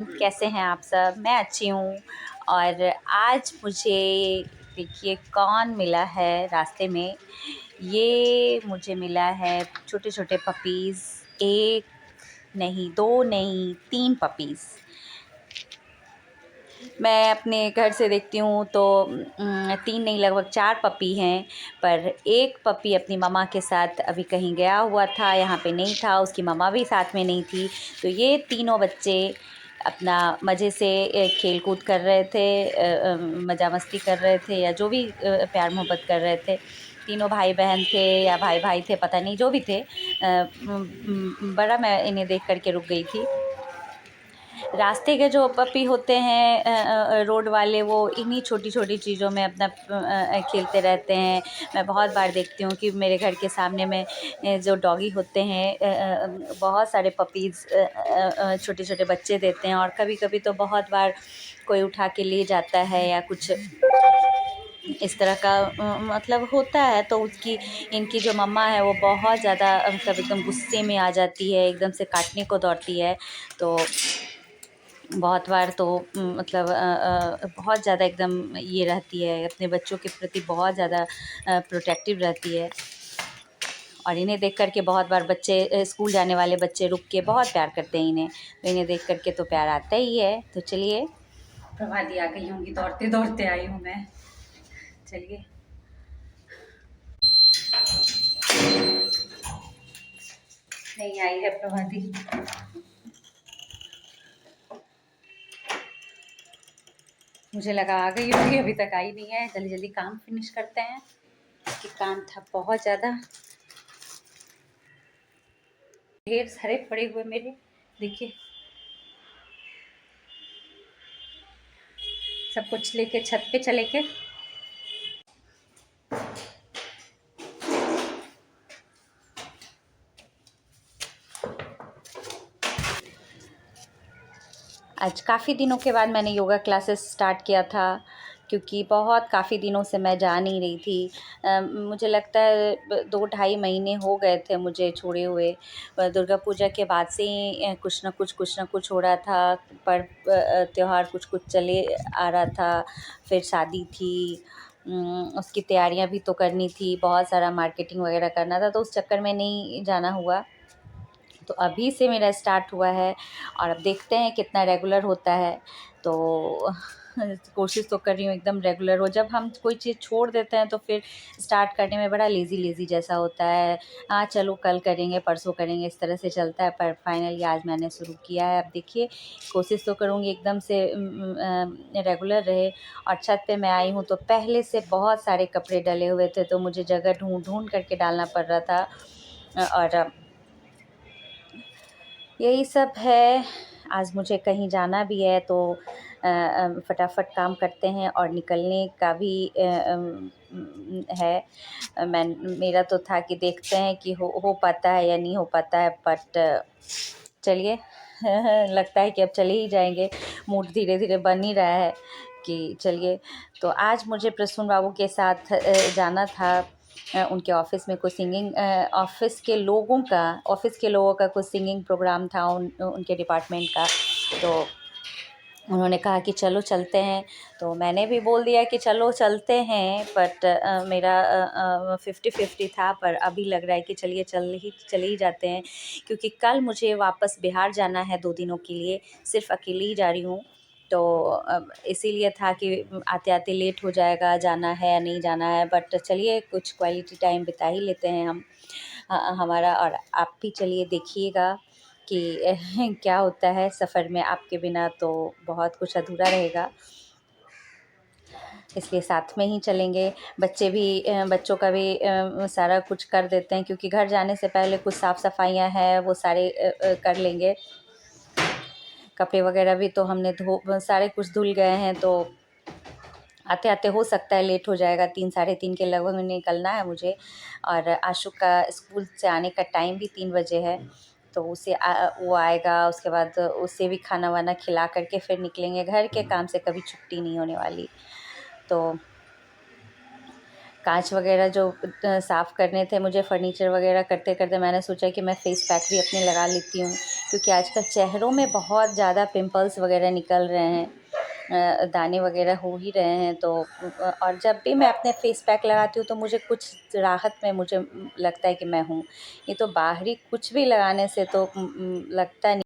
कैसे हैं आप सब? मैं अच्छी हूँ। और आज मुझे देखिए कौन मिला है रास्ते में। ये मुझे मिला है छोटे छोटे पपीज़। एक नहीं, दो नहीं, तीन पपीज़। मैं अपने घर से देखती हूँ तो तीन नहीं, लगभग चार पपी हैं। पर एक पपी अपनी मम्मा के साथ अभी कहीं गया हुआ था, यहाँ पे नहीं था, उसकी मम्मा भी साथ में नहीं थी। तो ये तीनों बच्चे अपना मज़े से खेल कूद कर रहे थे, मज़ा मस्ती कर रहे थे, या जो भी प्यार मोहब्बत कर रहे थे। तीनों भाई बहन थे या भाई भाई थे, पता नहीं, जो भी थे। बड़ा मैं इन्हें देख कर के रुक गई थी। रास्ते के जो पपी होते हैं रोड वाले, वो इन्हीं छोटी छोटी चीज़ों में अपना खेलते रहते हैं। मैं बहुत बार देखती हूँ कि मेरे घर के सामने में जो डॉगी होते हैं, बहुत सारे पपीज़ छोटे छोटे बच्चे देते हैं। और कभी कभी तो बहुत बार कोई उठा के ले जाता है या कुछ इस तरह का मतलब होता है। तो उसकी इनकी जो मम्मा है वो बहुत ज़्यादा मतलब एकदम गुस्से में आ जाती है, एकदम से काटने को दौड़ती है। तो बहुत बार तो मतलब बहुत ज़्यादा एकदम ये रहती है, अपने बच्चों के प्रति बहुत ज़्यादा प्रोटेक्टिव रहती है। और इन्हें देख कर के बहुत बार बच्चे, स्कूल जाने वाले बच्चे रुक के बहुत प्यार करते हैं इन्हें। तो इन्हें देख कर के तो प्यार आता ही है। तो चलिए, प्रभाती आ गई होंगी, दौड़ते दौड़ते आई हूँ मैं। चलिए, नहीं आई है प्रभाती। मुझे लगा आ गई होगी, अभी तक आई नहीं है। जल्दी जल्दी काम फिनिश करते हैं कि काम था बहुत ज़्यादा। ढेर सारे पड़े हुए मेरे, देखिए, सब कुछ लेके छत पे चले के। आज काफ़ी दिनों के बाद मैंने योगा क्लासेस स्टार्ट किया था, क्योंकि बहुत काफ़ी दिनों से मैं जा नहीं रही थी। मुझे लगता है 2 ढाई महीने हो गए थे मुझे छोड़े हुए। दुर्गा पूजा के बाद से ही कुछ ना कुछ हो रहा था। पर त्यौहार कुछ कुछ चले आ रहा था। फिर शादी थी, उसकी तैयारियां भी तो करनी थी, बहुत सारा मार्केटिंग वगैरह करना था, तो उस चक्कर में नहीं जाना हुआ। तो अभी से मेरा स्टार्ट हुआ है और अब देखते हैं कितना रेगुलर होता है। तो कोशिश तो कर रही हूँ एकदम रेगुलर हो। जब हम कोई चीज़ छोड़ देते हैं तो फिर स्टार्ट करने में बड़ा लेज़ी लेज़ी जैसा होता है। हाँ चलो, कल करेंगे, परसों करेंगे, इस तरह से चलता है। पर फाइनली आज मैंने शुरू किया है। अब देखिए, कोशिश तो करूँगी एकदम से रेगुलर रहे। और छत पे मैं आई हूँ तो पहले से बहुत सारे कपड़े डले हुए थे, तो मुझे जगह ढूंढ ढूंढ करके डालना पड़ रहा था। और यही सब है। आज मुझे कहीं जाना भी है, तो फटाफट काम करते हैं और निकलने का भी है। मैं मेरा तो था कि देखते हैं कि हो पाता है या नहीं हो पाता है, बट चलिए, लगता है कि अब चले ही जाएंगे। मूड धीरे धीरे बन ही रहा है कि चलिए। तो आज मुझे प्रसून बाबू के साथ जाना था। उनके ऑफ़िस में कुछ सिंगिंग, ऑफ़िस के लोगों का कुछ सिंगिंग प्रोग्राम था, उनके डिपार्टमेंट का। तो उन्होंने कहा कि चलो चलते हैं। तो मैंने भी बोल दिया कि चलो चलते हैं, बट मेरा 50-50 था। पर अभी लग रहा है कि चलिए, चले ही जाते हैं, क्योंकि कल मुझे वापस बिहार जाना है 2 दिनों के लिए। सिर्फ़ अकेली ही जा रही हूँ। तो अब इसीलिए था कि आते-आते लेट हो जाएगा, जाना है या नहीं जाना है। बट चलिए, कुछ क्वालिटी टाइम बिता ही लेते हैं हम, हमारा। और आप भी चलिए, देखिएगा कि क्या होता है सफ़र में। आपके बिना तो बहुत कुछ अधूरा रहेगा, इसलिए साथ में ही चलेंगे। बच्चों का भी सारा कुछ कर देते हैं, क्योंकि घर जाने से पहले कुछ साफ़ सफाइयाँ हैं, वो सारे कर लेंगे। कपड़े वगैरह भी तो हमने सारे कुछ धुल गए हैं। तो आते आते हो सकता है लेट हो जाएगा, 3 साढ़े 3 के लगभग में निकलना है मुझे। और आशु का स्कूल से आने का टाइम भी 3 बजे है। तो वो आएगा, उसके बाद उसे भी खाना वाना खिला करके फिर निकलेंगे। घर के काम से कभी छुट्टी नहीं होने वाली। तो कांच वगैरह जो साफ़ करने थे मुझे, फर्नीचर वगैरह करते करते मैंने सोचा कि मैं फ़ेस पैक भी अपने लगा लेती हूँ, क्योंकि आजकल चेहरों में बहुत ज़्यादा पिंपल्स वगैरह निकल रहे हैं, दाने वगैरह हो ही रहे हैं। तो और जब भी मैं अपने फ़ेस पैक लगाती हूँ तो मुझे कुछ राहत में मुझे लगता है कि मैं हूँ। ये तो बाहरी कुछ भी लगाने से तो लगता नहीं।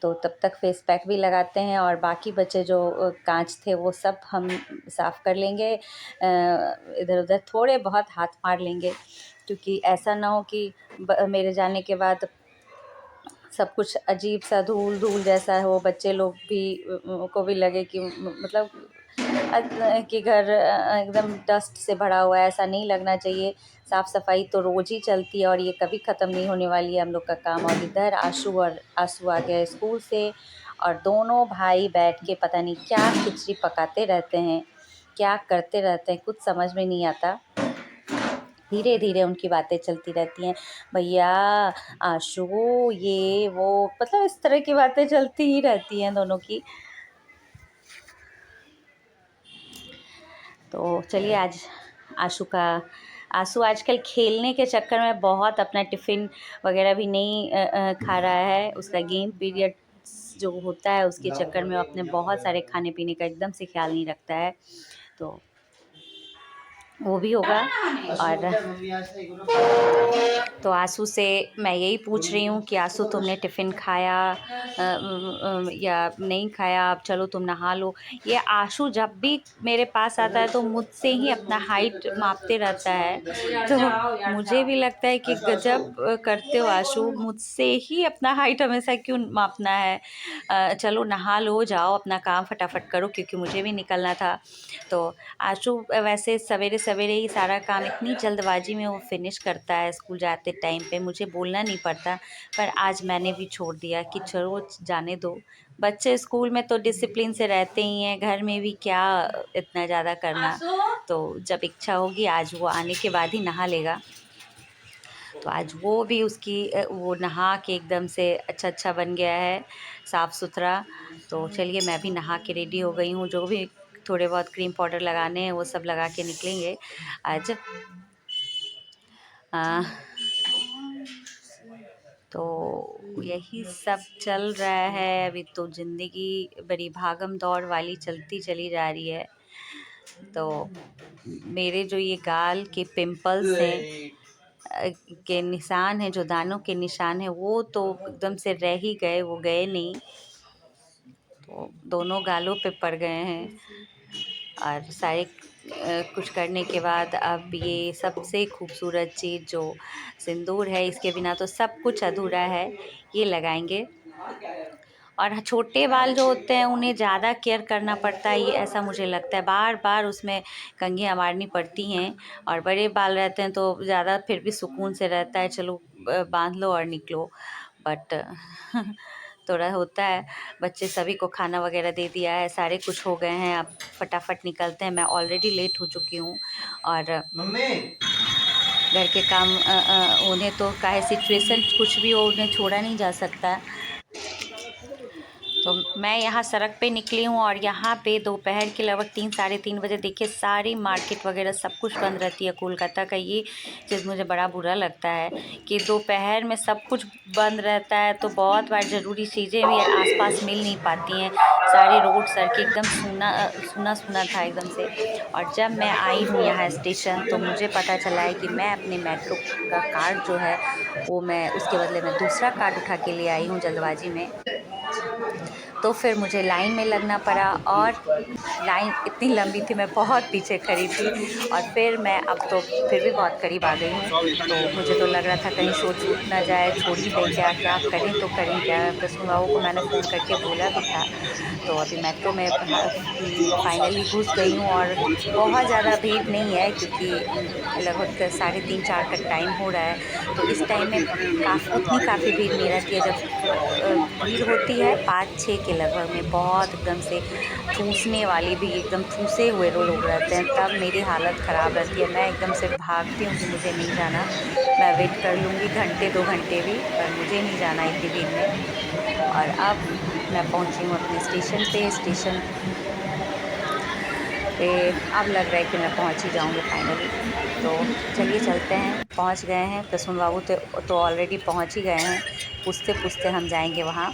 तो तब तक फ़ेस पैक भी लगाते हैं और बाकी बचे जो कांच थे वो सब हम साफ़ कर लेंगे, इधर उधर थोड़े बहुत हाथ मार लेंगे, क्योंकि ऐसा ना हो कि मेरे जाने के बाद सब कुछ अजीब सा धूल धूल जैसा हो, बच्चे लोग भी को भी लगे कि मतलब कि घर एकदम डस्ट से भरा हुआ है। ऐसा नहीं लगना चाहिए। साफ़ सफाई तो रोज़ ही चलती है और ये कभी ख़त्म नहीं होने वाली है हम लोग का काम। और इधर आशू आ गया स्कूल से, और दोनों भाई बैठ के पता नहीं क्या खिचड़ी पकाते रहते हैं, क्या करते रहते हैं, कुछ समझ में नहीं आता। धीरे धीरे उनकी बातें चलती रहती हैं, भैया, आशू, ये वो, मतलब इस तरह की बातें चलती ही रहती हैं दोनों की। तो चलिए, आज आंसू आजकल खेलने के चक्कर में बहुत अपना टिफ़िन वगैरह भी नहीं खा रहा है। उसका गेम पीरियड जो होता है उसके चक्कर में अपने बहुत सारे खाने पीने का एकदम से ख्याल नहीं रखता है, तो वो भी होगा। और तो आंसू से मैं यही पूछ रही हूँ कि आंसू, तुमने टिफ़िन खाया या नहीं खाया? अब चलो तुम नहा लो। ये आंसू जब भी मेरे पास आता है तो मुझसे ही अपना हाइट मापते रहता है, तो मुझे भी लगता है कि गजब करते हो आंसू, मुझसे ही अपना हाइट हमेशा क्यों मापना है? चलो नहा लो, जाओ अपना काम फटाफट करो, क्योंकि मुझे भी निकलना था। तो आशु वैसे सवेरे सवेरे ही सारा काम इतनी जल्दबाजी में वो फिनिश करता है स्कूल जाते टाइम पे, मुझे बोलना नहीं पड़ता। पर आज मैंने भी छोड़ दिया कि चलो जाने दो, बच्चे स्कूल में तो डिसिप्लिन से रहते ही हैं, घर में भी क्या इतना ज़्यादा करना। तो जब इच्छा होगी आज वो आने के बाद ही नहा लेगा। तो आज वो भी उसकी वो नहा के एकदम से अच्छा बन गया है, साफ़ सुथरा। तो चलिए, मैं भी नहा के रेडी हो गई हूँ, जो भी थोड़े बहुत क्रीम पाउडर लगाने हैं वो सब लगा के निकलेंगे आज। तो यही सब चल रहा है अभी, तो ज़िंदगी बड़ी भागम दौड़ वाली चलती चली जा रही है। तो मेरे जो ये गाल के पिंपल्स हैं के निशान हैं, जो दानों के निशान हैं, वो तो एकदम से रह ही गए, वो गए नहीं। तो दोनों गालों पे पड़ गए हैं। और सारे कुछ करने के बाद अब ये सबसे खूबसूरत चीज़ जो सिंदूर है, इसके बिना तो सब कुछ अधूरा है, ये लगाएंगे। और छोटे बाल जो होते हैं उन्हें ज़्यादा केयर करना पड़ता है, ये ऐसा मुझे लगता है, बार बार उसमें कंघियाँ मारनी पड़ती हैं। और बड़े बाल रहते हैं तो ज़्यादा फिर भी सुकून से रहता है, चलो बांध लो और निकलो। बट थोड़ा होता है। बच्चे सभी को खाना वगैरह दे दिया है, सारे कुछ हो गए हैं, अब फटाफट निकलते हैं। मैं ऑलरेडी लेट हो चुकी हूँ और घर के काम उन्हें तो काहे सिचुएशन कुछ भी हो, उन्हें छोड़ा नहीं जा सकता। तो मैं यहाँ सड़क पे निकली हूँ और यहाँ पे दोपहर के लगभग 3-3:30 बजे देखिए सारी मार्केट वगैरह सब कुछ बंद रहती है। कोलकाता का ये चीज़ मुझे बड़ा बुरा लगता है कि दोपहर में सब कुछ बंद रहता है, तो बहुत बार ज़रूरी चीज़ें भी आसपास मिल नहीं पाती हैं। सारे रोड सड़कें एकदम सूना सूना था एकदम से। और जब मैं आई हूँ यहाँ स्टेशन तो मुझे पता चला है कि मैं अपने मेट्रो का कार्ड जो है वो मैं उसके बदले में दूसरा कार्ड उठा के ले आई हूँ जल्दबाजी में। तो फिर मुझे लाइन में लगना पड़ा और लाइन इतनी लंबी थी, मैं बहुत पीछे खड़ी थी। और फिर मैं अब तो फिर भी बहुत करीब आ गई हूँ। तो मुझे तो लग रहा था कहीं शो छूट ना जाए, छोड़ ही दें क्या, क्या करें तो करें क्या। प्रसून बाबू को मैंने फ़ोन करके बोला भी था। तो अभी मेट्रो में फाइनली घुस गई हूँ और बहुत ज़्यादा भीड़ नहीं है, क्योंकि लगभग 3:30-4 का टाइम हो रहा है। तो इस टाइम में काफ़ी भीड़ नहीं रहती है। जब भीड़ होती है 5-6 के लगभग में, बहुत एकदम से ठूंसने वाली भी, एकदम ठूसे हुए लोग रहते हैं, तब मेरी हालत ख़राब रहती है। मैं एकदम से भागती हूँ कि मुझे नहीं जाना, मैं वेट कर लूँगी घंटे 2 घंटे भी, पर मुझे नहीं जाना इतनी भीड़ में। और अब मैं पहुंची हूँ अपने स्टेशन पे। स्टेशन पे अब लग रहा है कि मैं पहुंच ही जाऊंगी फाइनली। तो चलिए चलते हैं, पहुंच गए हैं। प्रसून बाबू तो ऑलरेडी पहुंच ही गए हैं। पूछते पूछते हम जाएंगे वहाँ।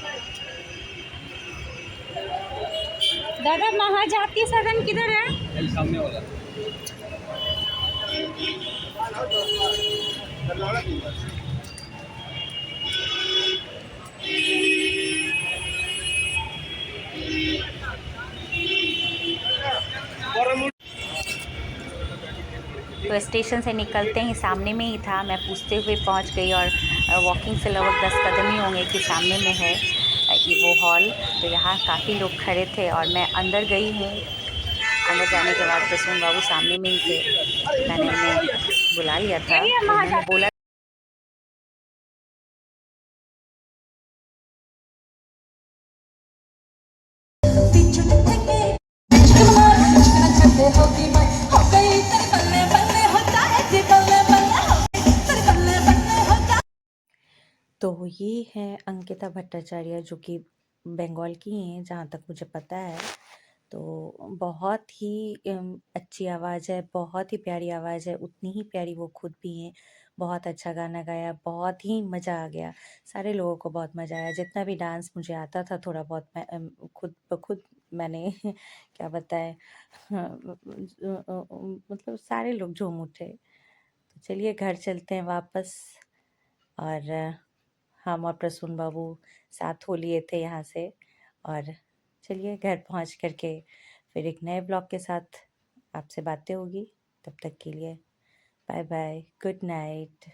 दादा महाजाति सदन किधर है? सामने वाला। तो स्टेशन से निकलते ही सामने में ही था। मैं पूछते हुए पहुंच गई और वॉकिंग से लगभग 10 कदम ही होंगे कि सामने में है ये वो हॉल। तो यहाँ काफ़ी लोग खड़े थे और मैं अंदर गई हूँ। अंदर जाने के बाद प्रसून बाबू सामने में ही थे। मैंने उन्हें बुला लिया था, तो उन्होंने बोला तो ये हैं अंकिता भट्टाचार्य, जो कि बंगाल की हैं जहाँ तक मुझे पता है। तो बहुत ही अच्छी आवाज़ है, बहुत ही प्यारी आवाज़ है, उतनी ही प्यारी वो खुद भी हैं। बहुत अच्छा गाना गाया, बहुत ही मज़ा आ गया। सारे लोगों को बहुत मज़ा आया। जितना भी डांस मुझे आता था थोड़ा बहुत, मैं खुद ब खुद मैंने क्या बताएँ, मतलब सारे लोग झूम उठे। तो चलिए घर चलते हैं वापस। और हम और प्रसून बाबू साथ हो लिए थे यहाँ से। और चलिए घर पहुँच कर के फिर एक नए ब्लॉग के साथ आपसे बातें होगी। तब तक के लिए बाय बाय, गुड नाइट।